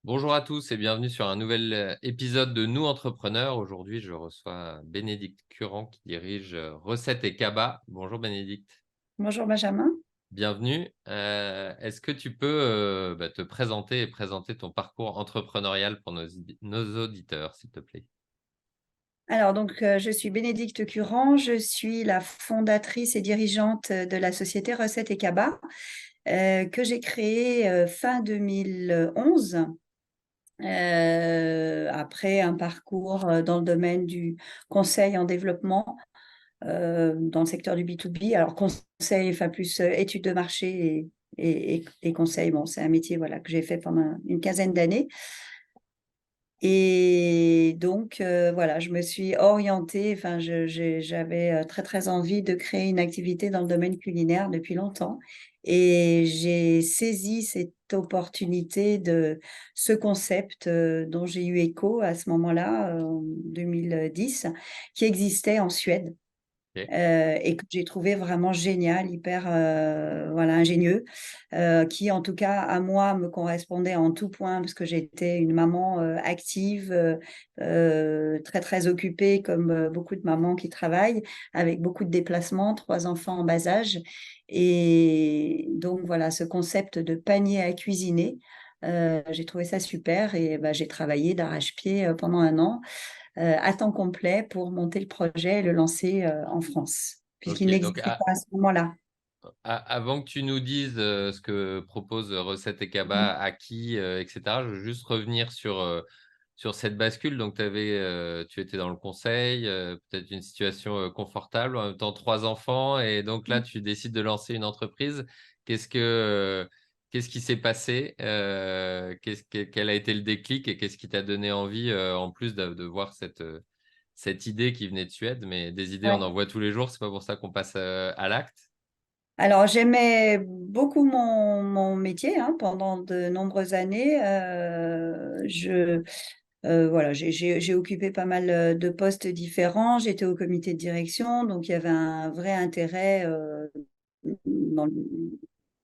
Bonjour à tous et bienvenue sur un nouvel épisode de Nous Entrepreneurs. Aujourd'hui, je reçois Bénédicte Curand qui dirige Recettes et Cabas. Bonjour Bénédicte, Bonjour Benjamin. bienvenue. Est-ce que tu peux te présenter et présenter ton parcours entrepreneurial pour nos auditeurs, s'il te plaît? Je suis Bénédicte Curand, je suis la fondatrice et dirigeante de la société Recettes et Cabas, que j'ai créée fin 2011, après un parcours dans le domaine du conseil en développement, dans le secteur du B2B. Alors conseil, enfin plus études de marché et conseil, bon, c'est un métier voilà, que j'ai fait pendant une quinzaine d'années. Et donc, voilà, je me suis orientée, enfin, j'avais très, très envie de créer une activité dans le domaine culinaire depuis longtemps. Et j'ai saisi cette opportunité de ce concept dont j'ai eu écho à ce moment-là, en 2010, qui existait en Suède. Ok. Et que j'ai trouvé vraiment génial, hyper, voilà, ingénieux, qui en tout cas à moi me correspondait en tout point parce que j'étais une maman, active, très, très occupée comme, beaucoup de mamans qui travaillent, avec beaucoup de déplacements, 3 enfants en bas âge. Et donc voilà, ce concept de panier à cuisiner, j'ai trouvé ça super et bah, j'ai travaillé d'arrache-pied, pendant 1 an à temps complet pour monter le projet et le lancer en France, puisqu'il Ok, donc n'existait pas à ce moment-là. avant que tu nous dises ce que propose Recettes et Mmh. Cabas, à qui, etc., je veux juste revenir sur cette bascule. Donc, tu étais dans le conseil, peut-être une situation confortable, en même temps 3 enfants, et donc là, tu décides de lancer une entreprise. Qu'est-ce que, qu'est-ce qui s'est passé? Quel a été le déclic et qu'est-ce qui t'a donné envie, en plus de voir cette idée qui venait de Suède, mais des idées, on Ouais. en voit tous les jours, c'est pas pour ça qu'on passe à l'acte. Alors j'aimais beaucoup mon métier, hein, pendant de nombreuses années. Voilà, j'ai occupé pas mal, de postes différents. J'étais au comité de direction, donc il y avait un vrai intérêt, dans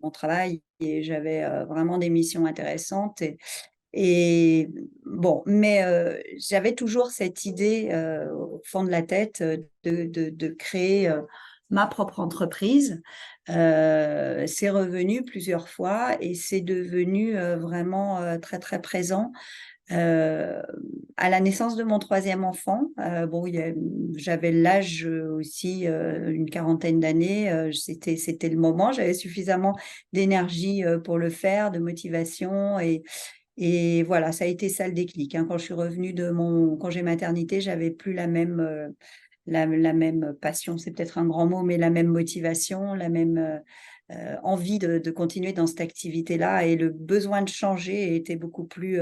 mon travail et j'avais, vraiment des missions intéressantes et bon, mais j'avais toujours cette idée, au fond de la tête, de créer, ma propre entreprise. C'est revenu plusieurs fois et c'est devenu, vraiment, très, très présent. Heu, à la naissance de mon troisième enfant, bon, j'avais l'âge, aussi, une quarantaine d'années, c'était le moment. J'avais suffisamment d'énergie, pour le faire, de motivation et voilà, ça a été ça le déclic, hein. Quand je suis revenue de mon congé maternité, j'avais plus la même, la même passion, c'est peut-être un grand mot, mais la même motivation, la même, envie de continuer dans cette activité-là et le besoin de changer était beaucoup plus,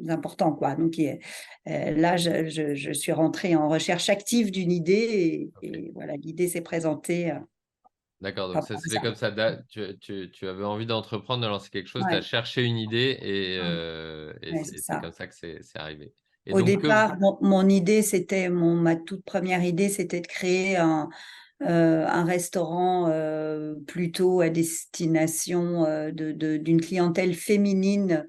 important, quoi. Donc là, je suis rentrée en recherche active d'une idée Ok. et voilà, l'idée s'est présentée, D'accord, donc comme ça s'est fait ça. comme ça. Tu avais envie d'entreprendre, de lancer quelque chose, tu as Ouais, cherché une idée mmh, et ouais, c'est c'est ça. comme ça que c'est arrivé. Et Au donc, départ, mon idée, c'était ma toute première idée, c'était de créer un restaurant, plutôt à destination, d'une clientèle féminine,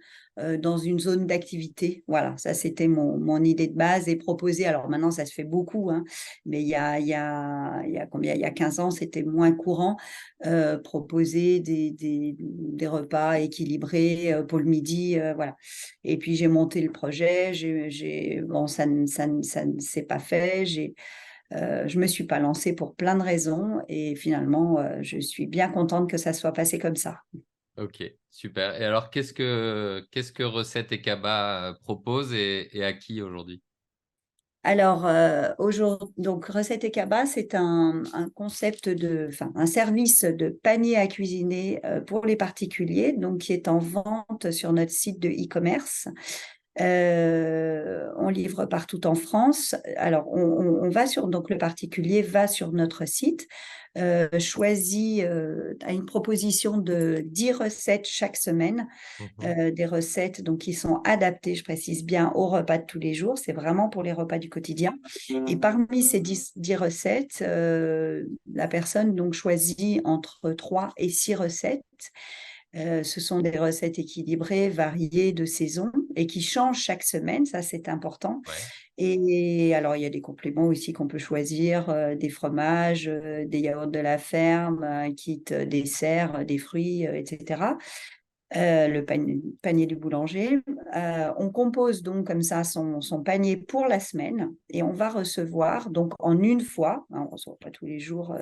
dans une zone d'activité. Voilà, ça c'était mon idée de base et proposer alors maintenant ça se fait beaucoup, hein, mais il y a combien? Il y a 15 ans, c'était moins courant, proposer des repas équilibrés, pour le midi, voilà. Et puis j'ai monté le projet, j'ai bon ça ne s'est pas fait, je me suis pas lancée pour plein de raisons et finalement, je suis bien contente que ça soit passé comme ça. ok, super. Et alors, qu'est-ce que Recettes et Cabas propose et à qui aujourd'hui? Alors, donc Recette et Cabas, c'est un concept enfin, un service de panier à cuisiner, pour les particuliers, donc qui est en vente sur notre site de e-commerce. On livre partout en France. Alors on va sur donc le particulier va sur notre site, choisit, a une proposition de 10 recettes chaque semaine, Mhm. des recettes donc qui sont adaptées, je précise bien, aux repas de tous les jours. C'est vraiment pour les repas du quotidien et parmi ces 10 recettes, la personne donc choisit entre 3 et 6 recettes Ce sont des recettes équilibrées, variées, de saison et qui changent chaque semaine, ça c'est important. Ouais. Et alors il y a des compléments aussi qu'on peut choisir, des fromages, des yaourts de la ferme, un kit, dessert, des fruits, et cetera. Le panier du boulanger. On compose donc comme ça son panier pour la semaine et on va recevoir donc en une fois, hein, on ne reçoit pas tous les jours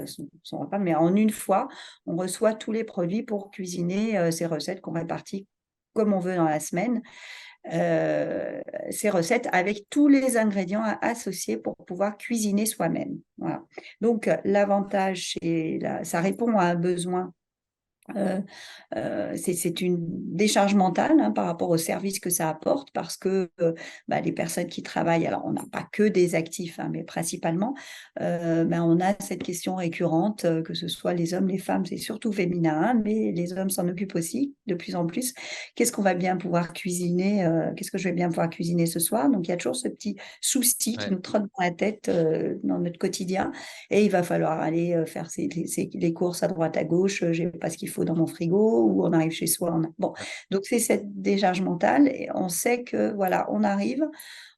son repas, mais en une fois, on reçoit tous les produits pour cuisiner ces recettes qu'on répartit comme on veut dans la semaine. Ces recettes avec tous les ingrédients associés pour pouvoir cuisiner soi-même. Voilà. Donc, l'avantage, ça répond à un besoin. Euh, c'est une décharge mentale hein, par rapport au service que ça apporte parce que les personnes qui travaillent, alors on n'a pas que des actifs, hein, mais principalement, on a cette question récurrente, que ce soit les hommes, les femmes, c'est surtout féminin, hein, mais les hommes s'en occupent aussi de plus en plus. Qu'est-ce qu'on va bien pouvoir cuisiner Qu'est-ce que je vais bien pouvoir cuisiner ce soir? Donc il y a toujours ce petit souci qui Ouais. nous trotte dans la tête dans notre quotidien. Et il va falloir aller faire les courses à droite à gauche. J'ai pas ce qu'il faut dans mon frigo, ou on arrive chez soi. Bon, Ouais. donc c'est cette décharge mentale. Et on sait que voilà, on arrive,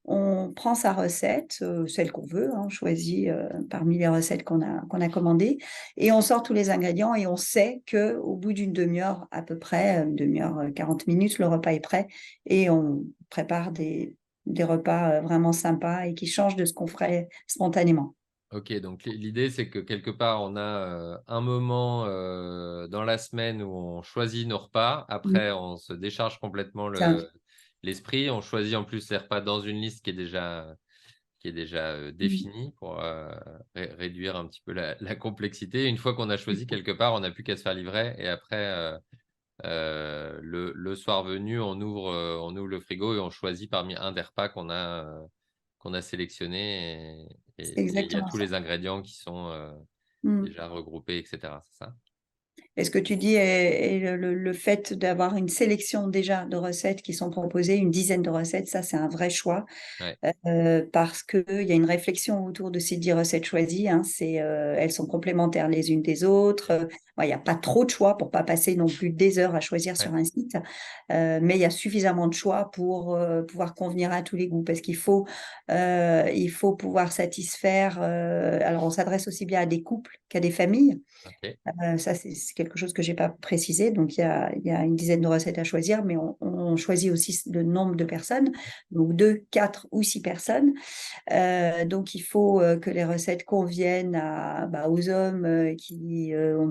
on prend sa recette, celle qu'on veut, hein, on choisit parmi les recettes qu'on a commandées, et on sort tous les ingrédients et on sait que au bout d'une demi-heure à peu près, une demi-heure, 40 minutes, le repas est prêt et on prépare des repas vraiment sympas et qui changent de ce qu'on ferait spontanément. Ok, donc l'idée, c'est que quelque part, on a un moment dans la semaine où on choisit nos repas. Mmh. Après, on se décharge complètement Ça, l'esprit. On choisit en plus les repas dans une liste qui est déjà mmh. définie pour réduire un petit peu la complexité. Une fois qu'on a choisi quelque part, on n'a plus qu'à se faire livrer. Et après, le soir venu, on ouvre le frigo et on choisit parmi un des repas qu'on a sélectionné C'est et il y a exactement tous ça. les ingrédients qui sont Mmh. déjà regroupés, etc. C'est ça? Et ce que tu dis est le fait d'avoir une sélection déjà de recettes qui sont proposées, une dizaine de recettes, ça, c'est un vrai choix. Ouais, Parce qu'il y a une réflexion autour de ces 10 recettes choisies, hein. Elles sont complémentaires les unes des autres. Il n'y a pas trop de choix pour pas passer non plus des heures à choisir ouais, sur un site, mais il y a suffisamment de choix pour pouvoir convenir à tous les goûts, parce il faut pouvoir satisfaire. Alors, on s'adresse aussi bien à des couples qu'à des familles. ok. Ça, c'est quelque chose que j'ai pas précisé. Donc, il y a une dizaine de recettes à choisir, mais on choisit aussi le nombre de personnes, donc 2, 4 ou 6 personnes. Donc, il faut que les recettes conviennent aux hommes qui ont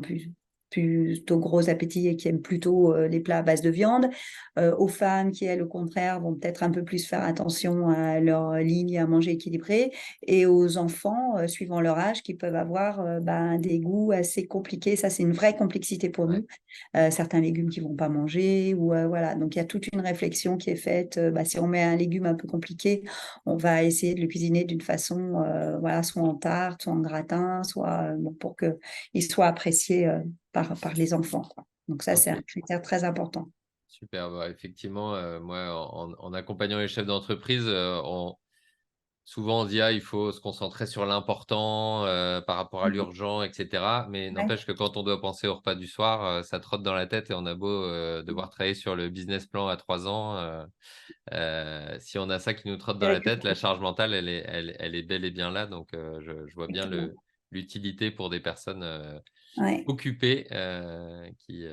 plutôt gros appétit et qui aiment plutôt les plats à base de viande, aux femmes qui, elles, au contraire, vont peut-être un peu plus faire attention à leur ligne à manger équilibrée, et aux enfants, suivant leur âge, qui peuvent avoir des goûts assez compliqués. Ça, c'est une vraie complexité pour Ouais. nous. Certains légumes qu'ils ne vont pas manger, ou voilà. Donc, il y a toute une réflexion qui est faite. Si on met un légume un peu compliqué, on va essayer de le cuisiner d'une façon, voilà, soit en tarte, soit en gratin, soit pour qu'il soit apprécié par les enfants, quoi. Donc ça, Ok, c'est un critère très important. super. Bah, effectivement, moi, en accompagnant les chefs d'entreprise, souvent, on se dit, ah, il faut se concentrer sur l'important par rapport à Mhm. l'urgent, etc. Mais Ouais, n'empêche que quand on doit penser au repas du soir, ça trotte dans la tête et on a beau devoir travailler sur le business plan à 3 ans. Si on a ça qui nous trotte c'est dans la tête, la récupéré. charge mentale, elle est bel et bien là. Donc, je vois bien Exactement. l'utilité pour des personnes Ouais. occupées qui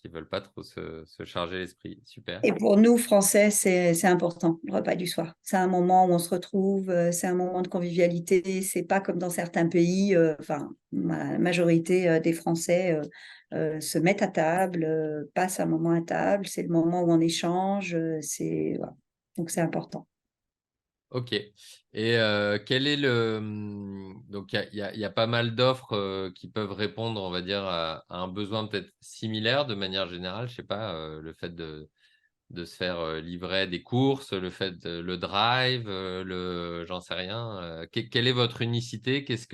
veulent pas trop se charger l'esprit. Super. Et pour nous, Français, c'est important, le repas du soir. C'est un moment où on se retrouve, c'est un moment de convivialité. C'est pas comme dans certains pays, voilà, la majorité des Français se mettent à table, passent un moment à table. C'est le moment où on échange. Voilà. Donc, c'est important. Ok. Et quel est donc, il y a pas mal d'offres qui peuvent répondre, on va dire, à un besoin peut-être similaire de manière générale. Je sais pas, le fait de se faire livrer des courses, le drive, j'en sais rien. Quelle est votre unicité? Qu'est-ce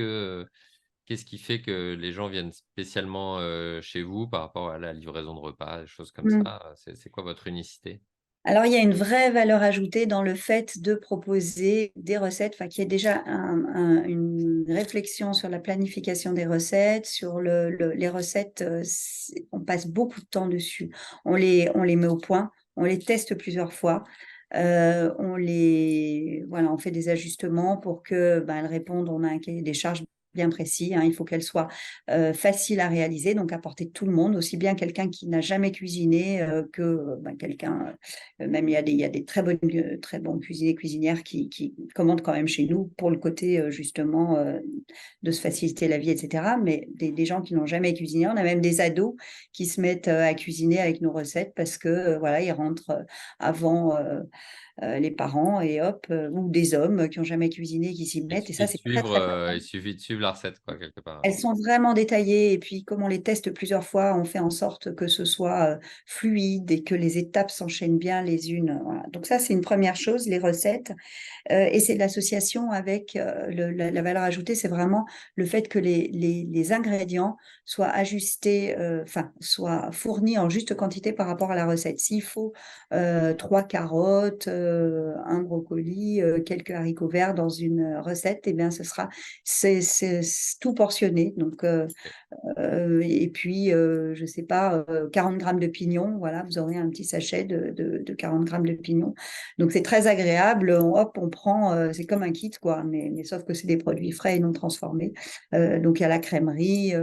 qui fait que les gens viennent spécialement chez vous par rapport à la livraison de repas, des choses comme Mm. ça? C'est quoi votre unicité? Alors, il y a une vraie valeur ajoutée dans le fait de proposer des recettes, enfin, qu'il y ait déjà une réflexion sur la planification des recettes, sur les recettes, on passe beaucoup de temps dessus. On les met au point, on les teste plusieurs fois. Voilà, on fait des ajustements pour que ben, elles répondent. On a un cahier des charges bien précis, hein. Il faut qu'elles soient faciles à réaliser, donc à portée de tout le monde, aussi bien quelqu'un qui n'a jamais cuisiné que ben, quelqu'un. Même il y a des très bons cuisiniers, cuisinières qui commandent quand même chez nous pour le côté justement de se faciliter la vie, etc. Mais des gens qui n'ont jamais cuisiné, on a même des ados qui se mettent à cuisiner avec nos recettes parce que voilà, ils rentrent avant les parents et hop, ou des hommes qui n'ont jamais cuisiné qui s'y Il mettent. Et ça, suffit de c'est très, suivre, très important. il suffit de suivre la recette, quoi, quelque part. Elles sont vraiment détaillées et puis comme on les teste plusieurs fois, on fait en sorte que ce soit fluide et que les étapes s'enchaînent bien les unes. Voilà. Donc ça, c'est une première chose, les recettes. Et c'est l'association avec la valeur ajoutée, c'est vraiment le fait que les ingrédients soient ajustés, enfin, soient fournis en juste quantité par rapport à la recette. S'il faut 3 carottes, un brocoli, quelques haricots verts dans une recette, eh bien, c'est tout portionné. Donc, et puis, je ne sais pas, 40 grammes de pignons, voilà, vous aurez un petit sachet de 40 grammes de pignons. Donc, c'est très agréable. Hop, on prend, c'est comme un kit, quoi, mais sauf que c'est des produits frais et non transformés. Donc, il y a la crèmerie,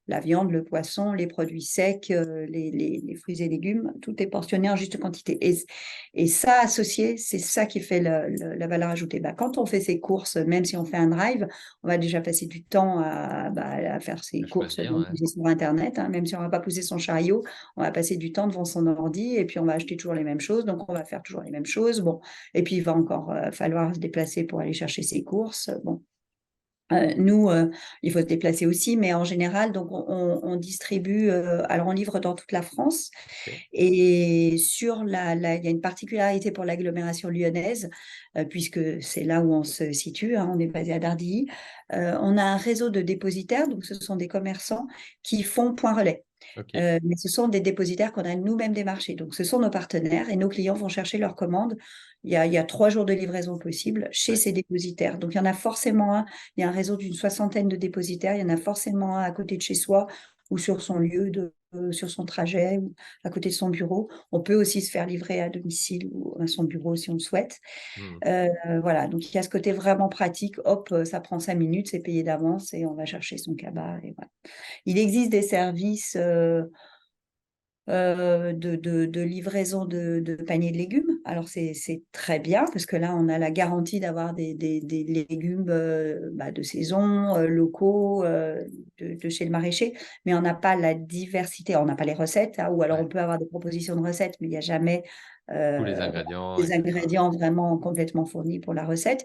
la viande, le poisson, les produits secs, les fruits et légumes, tout est portionné en juste quantité. Et ça, associé, c'est ça qui fait la valeur ajoutée. Bah, quand on fait ses courses, même si on fait un drive, on va déjà passer du temps à faire ses À courses choisir, ouais. sur Internet, hein. Même si on ne va pas pousser son chariot, on va passer du temps devant son ordi et puis on va acheter toujours les mêmes choses. Donc, on va faire toujours les mêmes choses. Bon. Et puis, il va encore falloir se déplacer pour aller chercher ses courses. Bon. Nous, il faut se déplacer aussi, mais en général, donc on distribue, alors on livre dans toute la France, Ok. et il y a une particularité pour l'agglomération lyonnaise, puisque c'est là où on se situe, hein, on est basé à Dardilly. On a un réseau de dépositaires, donc ce sont des commerçants qui font point relais. Ok. Mais ce sont des dépositaires qu'on a nous-mêmes démarchés. Donc, ce sont nos partenaires et nos clients vont chercher leurs commandes. Il y a 3 jours de livraison possible chez Ouais. ces dépositaires. Donc, il y en a forcément un. Il y a un réseau d'une soixantaine de dépositaires. Il y en a forcément un à côté de chez soi ou sur son sur son trajet ou à côté de son bureau. On peut aussi se faire livrer à domicile ou à son bureau si on le souhaite. Hmm. Voilà, donc il y a ce côté vraiment pratique. Hop, ça prend 5 minutes, c'est payé d'avance et on va chercher son cabas. Et voilà. Il existe des services de livraison de paniers de légumes. Alors, c'est très bien parce que là, on a la garantie d'avoir des légumes bah, de saison, locaux, de chez le maraîcher, mais on n'a pas la diversité, on n'a pas les recettes, hein, ou alors Ouais. on peut avoir des propositions de recettes, mais il n'y a jamais Tous les voilà, ingrédients, des etc. ingrédients vraiment complètement fournis pour la recette.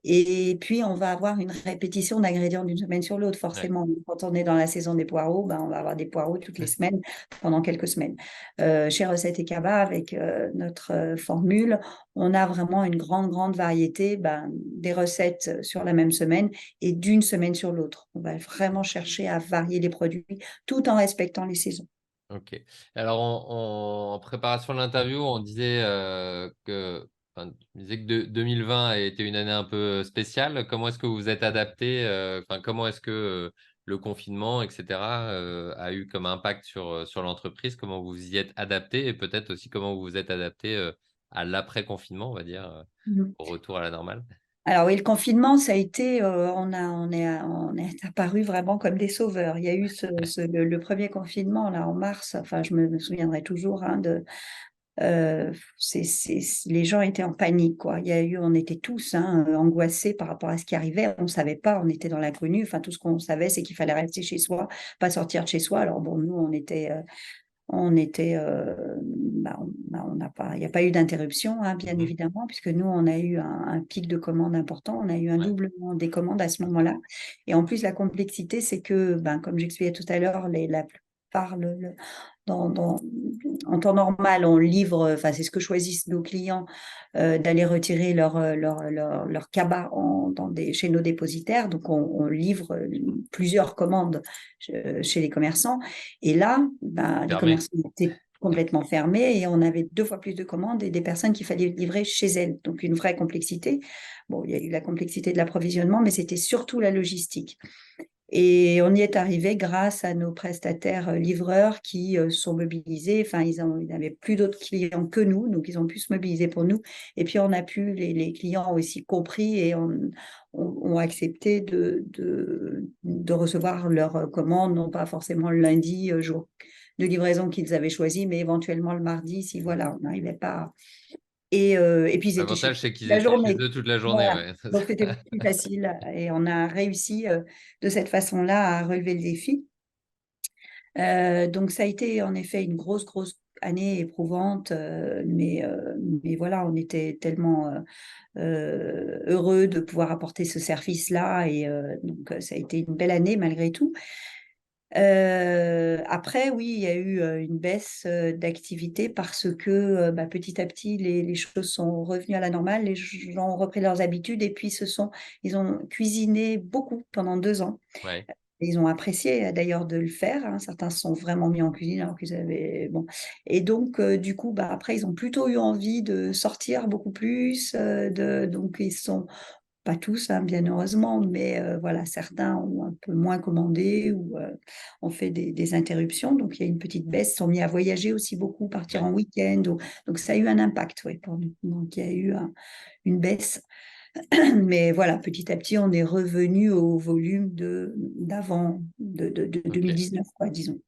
Et puis, on va avoir une répétition d'ingrédients d'une semaine sur l'autre, Ouais. forcément. Quand on est dans la saison des poireaux, ben, on va avoir des poireaux toutes les semaines pendant quelques semaines. Chez Recettes et Cabas, avec notre formule, on a vraiment une grande, grande variété ben, des recettes sur la même semaine et d'une semaine sur l'autre. On va vraiment chercher à varier les produits tout en respectant les saisons. Ok. Alors, en préparation de l'interview, on disait enfin, tu disais que 2020 a été une année un peu spéciale. Comment est-ce que vous vous êtes adapté, enfin, comment est-ce que le confinement, etc., a eu comme impact sur l'entreprise? Comment vous y êtes adapté et peut-être aussi comment vous vous êtes adapté à l'après-confinement, on va dire, Mhm. au retour à la normale? Alors oui, le confinement, ça a été, on est apparu vraiment comme des sauveurs. Il y a eu le premier confinement là en mars. Enfin, je me souviendrai toujours hein, les gens étaient en panique, quoi. On était tous hein, angoissés par rapport à ce qui arrivait. On ne savait pas, on était dans l'inconnu. Enfin, tout ce qu'on savait, c'est qu'il fallait rester chez soi, pas sortir de chez soi. Alors bon, nous, on n'a pas, il n'y a pas eu d'interruption, hein, bien Mhm. évidemment, puisque nous, on a eu un pic de commandes important, on a eu un Ouais. doublement des commandes à ce moment-là. Et en plus, la complexité, c'est que, ben, comme j'expliquais tout à l'heure, la plupart, dans, dans- en temps normal, on livre, enfin, c'est ce que choisissent nos clients, d'aller retirer leur cabas chez nos dépositaires. Donc, on livre plusieurs commandes chez les commerçants. Et là, ben, les Fermé. commerçants étaient complètement fermé et on avait 2 fois plus de commandes et des personnes qu'il fallait livrer chez elles. Donc, une vraie complexité. Bon, il y a eu la complexité de l'approvisionnement, mais c'était surtout la logistique. Et on y est arrivé grâce à nos prestataires livreurs qui sont mobilisés. Enfin, ils n'avaient plus d'autres clients que nous, donc ils ont pu se mobiliser pour nous. Et puis, on a pu, les clients ont aussi compris et ont accepté de recevoir leurs commandes, non pas forcément le lundi, jour de livraison qu'ils avaient choisi, mais éventuellement le mardi, si voilà, on n'arrivait pas. Et puis, ils étaient chez L'avantage, eux c'est toute qu'ils la étaient chez journée. eux toute la journée. Voilà. Ouais. Donc, c'était plus facile et on a réussi de cette façon-là à relever le défi. Donc, ça a été en effet une grosse, grosse année éprouvante, mais voilà, on était tellement heureux de pouvoir apporter ce service-là et donc ça a été une belle année malgré tout. Après, oui, il y a eu une baisse d'activité parce que petit à petit, les choses sont revenues à la normale, les gens ont repris leurs habitudes et puis ils ont cuisiné beaucoup pendant 2 ans. Ouais. Ils ont apprécié d'ailleurs de le faire, hein. Certains se sont vraiment mis en cuisine alors qu'ils avaient… Bon. Et donc, du coup, après, ils ont plutôt eu envie de sortir beaucoup plus. Donc, ils sont pas tous, hein, bien heureusement, mais voilà, certains ont un peu moins commandé ou ont fait des interruptions. Donc, il y a une petite baisse. Ils sont mis à voyager aussi beaucoup, partir Ouais. en week-end. Donc, ça a eu un impact, ouais, pour nous. Donc, il y a eu une baisse. Mais voilà, petit à petit, on est revenu au volume d'avant, de Ok. 2019, quoi, disons.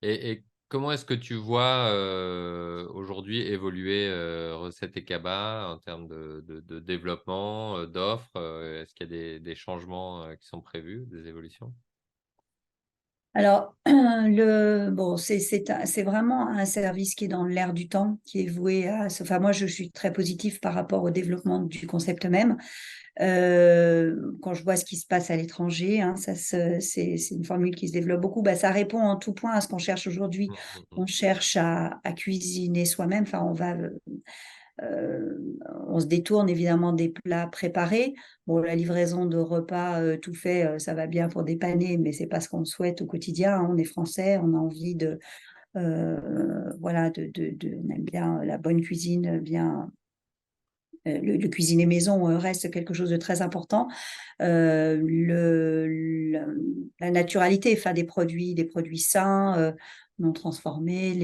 Et comment est-ce que tu vois aujourd'hui évoluer Recette et Kaba en termes de développement, d'offres est-ce qu'il y a des changements qui sont prévus, des évolutions? Alors, bon, c'est vraiment un service qui est dans l'air du temps, qui est voué à… Enfin, moi, je suis très positive par rapport au développement du concept même. Quand je vois ce qui se passe à l'étranger, hein, c'est une formule qui se développe beaucoup. Ça répond en tout point à ce qu'on cherche aujourd'hui. Mm, mm, mm. On cherche à cuisiner soi-même. Enfin, on se détourne évidemment des plats préparés. Bon, la livraison de repas tout fait, ça va bien pour dépanner, mais c'est pas ce qu'on souhaite au quotidien, hein. On est français, on a envie voilà, on aime bien la bonne cuisine, bien. Le cuisiner maison reste quelque chose de très important. La naturalité, enfin, des produits sains, non transformés,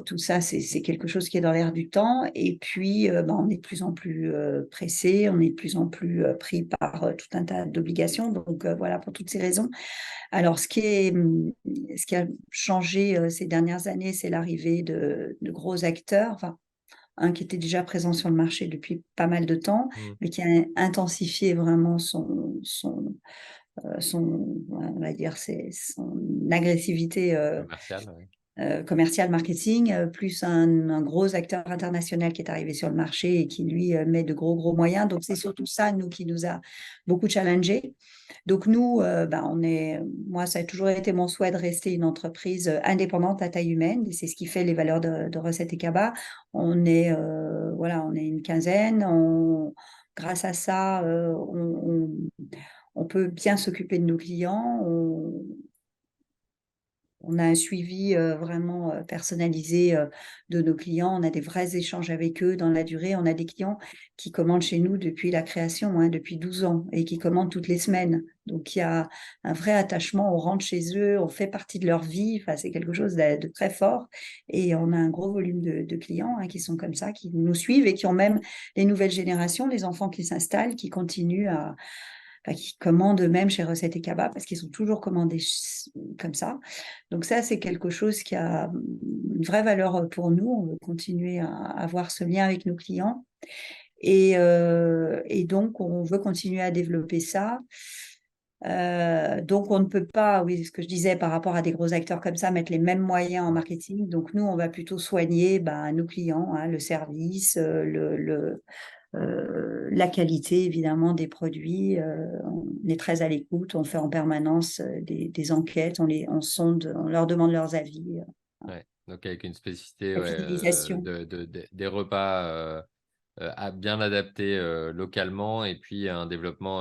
tout ça, c'est quelque chose qui est dans l'air du temps. Et puis, on est de plus en plus pressé, on est de plus en plus pris par tout un tas d'obligations. Donc, voilà, pour toutes ces raisons. Alors, ce qui a changé ces dernières années, c'est l'arrivée de gros acteurs. Enfin, un qui était déjà présent sur le marché depuis pas mal de temps, Mm. mais qui a intensifié vraiment on va dire, son agressivité Commercial, ouais. commercial marketing, plus un gros acteur international qui est arrivé sur le marché et qui, lui, met de gros, gros moyens. Donc, c'est surtout ça, nous, qui nous a beaucoup challengé. Donc, nous, moi, ça a toujours été mon souhait de rester une entreprise indépendante à taille humaine. Et c'est ce qui fait les valeurs de Recette et Kaba. Voilà, on est une quinzaine. Grâce à ça, on peut bien s'occuper de nos clients. On a un suivi vraiment personnalisé de nos clients. On a des vrais échanges avec eux dans la durée. On a des clients qui commandent chez nous depuis la création, hein, depuis 12 ans, et qui commandent toutes les semaines. Donc, il y a un vrai attachement. On rentre chez eux, on fait partie de leur vie. Enfin, c'est quelque chose de très fort. Et on a un gros volume de clients, hein, qui sont comme ça, qui nous suivent et qui ont même les nouvelles générations, les enfants qui s'installent, qui continuent qui commandent eux-mêmes chez Recette et Kaba parce qu'ils sont toujours commandés comme ça. Donc ça, c'est quelque chose qui a une vraie valeur pour nous. On veut continuer à avoir ce lien avec nos clients. Et donc, on veut continuer à développer ça. Donc, on ne peut pas, oui, ce que je disais par rapport à des gros acteurs comme ça, mettre les mêmes moyens en marketing. Donc, nous, on va plutôt soigner nos clients, hein, le service, la qualité, évidemment, des produits. On est très à l'écoute, on fait en permanence des enquêtes, on sonde, on leur demande leurs avis. Ouais. Donc, avec une spécificité La ouais, fidélisation. des repas bien adaptés localement et puis un développement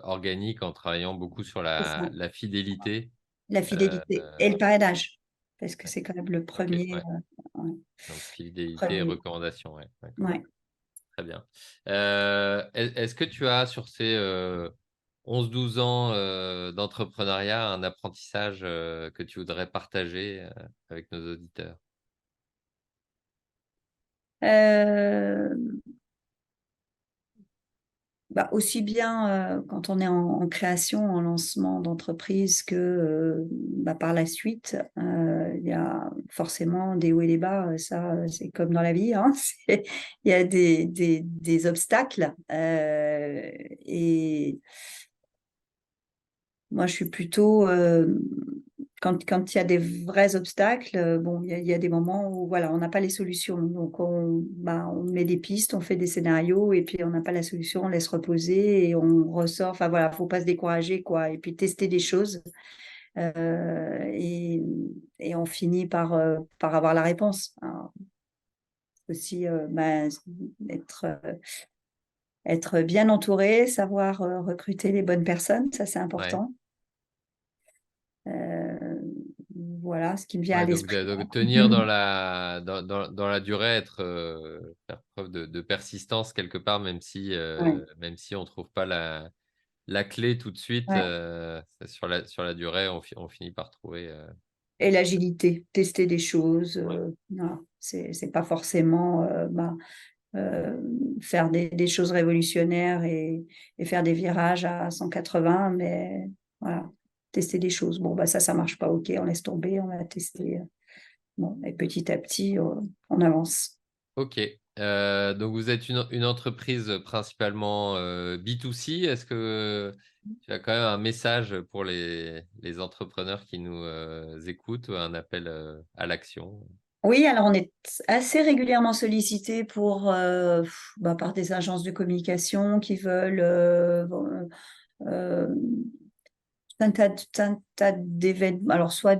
organique en travaillant beaucoup sur C'est ça. la fidélité. La Euh, fidélité et le parrainage. parce que c'est quand même le Ok, premier. ouais. Ouais, Donc, fidélité et premier. recommandation, ouais. D'accord. Ouais. Très bien. Est-ce que tu as, sur ces 11-12 ans d'entrepreneuriat, un apprentissage que tu voudrais partager avec nos auditeurs? Euh, Aussi bien quand on est en création, en lancement d'entreprise que par la suite, il y a forcément des hauts et des bas. Ça, c'est comme dans la vie, hein. Il y a des obstacles. Et moi, je suis plutôt, quand il y a des vrais obstacles, bon, il y a des moments où voilà, on n'a pas les solutions. Donc, on met des pistes, on fait des scénarios, et puis on n'a pas la solution, on laisse reposer et on ressort. Enfin voilà, faut pas se décourager, quoi. Et puis tester des choses. euh, et, et on finit par avoir la réponse. Alors, aussi, être, être bien entouré, savoir recruter les bonnes personnes, ça c'est Ouais. important. Euh, voilà ce qui me vient à Ouais, l'esprit. donc tenir dans la durée, faire preuve de persistance quelque part, Ouais, même si on ne trouve pas la clé tout de suite, ouais. sur la durée, on finit par trouver. Et l'agilité, tester des choses. Ouais. Voilà. C'est pas forcément euh, faire des choses révolutionnaires et faire des virages à 180, mais voilà, tester des choses. Bon, ça marche pas, ok, on laisse tomber, on va tester. Bon, et petit à petit, on avance. Ok. Donc, vous êtes une entreprise principalement B2C. Est-ce que tu as quand même un message pour les entrepreneurs qui nous écoutent, ou un appel à l'action? Oui, alors on est assez régulièrement sollicité par des agences de communication qui veulent euh, un tas d'événements. Alors, soit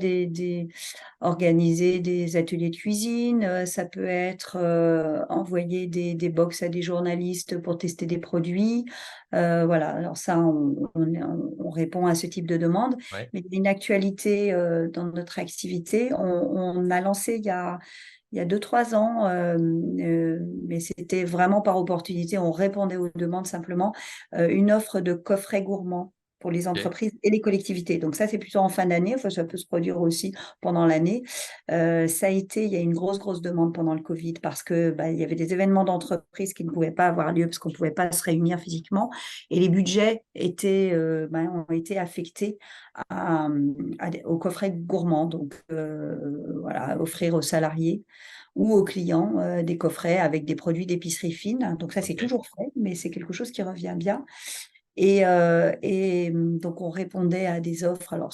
organiser des ateliers de cuisine, ça peut être envoyer des box à des journalistes pour tester des produits. Voilà, alors ça, on répond à ce type de demande. Ouais. Mais il y a une actualité dans notre activité. On a lancé il y a 2, 3 ans, mais c'était vraiment par opportunité. On répondait aux demandes simplement, une offre de coffret gourmand pour les Ok. entreprises et les collectivités. Donc ça, c'est plutôt en fin d'année. Enfin, ça peut se produire aussi pendant l'année. Il y a une grosse demande pendant le Covid parce que il y avait des événements d'entreprise qui ne pouvaient pas avoir lieu parce qu'on ne pouvait pas se réunir physiquement et les budgets ont été affectés au coffret gourmand. Donc voilà, offrir aux salariés ou aux clients des coffrets avec des produits d'épicerie fine. Donc ça, c'est Ok. toujours frais, mais c'est quelque chose qui revient bien. Donc, on répondait à des offres. Alors,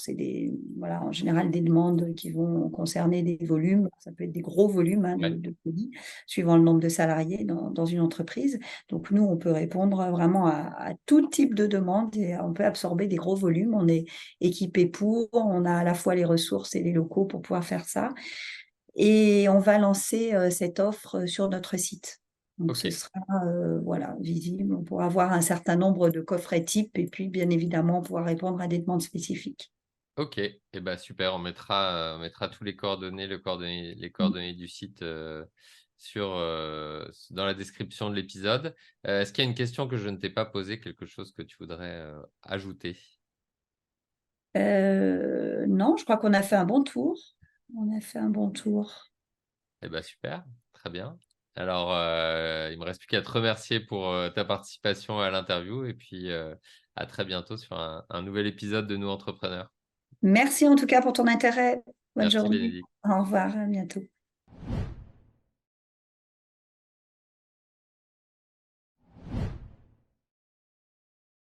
voilà, en général des demandes qui vont concerner des volumes. Ça peut être des gros volumes, hein, Ouais. de colis, suivant le nombre de salariés dans une entreprise. Donc, nous, on peut répondre vraiment à tout type de demande et on peut absorber des gros volumes. On est équipé pour, on a à la fois les ressources et les locaux pour pouvoir faire ça. Et on va lancer cette offre sur notre site. Donc, Ok. ce sera voilà, visible. On pourra avoir un certain nombre de coffrets types et puis, bien évidemment, pouvoir répondre à des demandes spécifiques. Ok. Et ben super. On mettra tous les Mm. coordonnées du site dans la description de l'épisode. Est-ce qu'il y a une question que je ne t'ai pas posée, quelque chose que tu voudrais ajouter? Non, je crois qu'on a fait un bon tour. On a fait un bon tour. Eh ben super, très bien. Alors, il me reste plus qu'à te remercier pour ta participation à l'interview, et puis à très bientôt sur un nouvel épisode de Nous Entrepreneurs. Merci en tout cas pour ton intérêt. Bonne Merci journée. Bénédicte. Au revoir, à bientôt.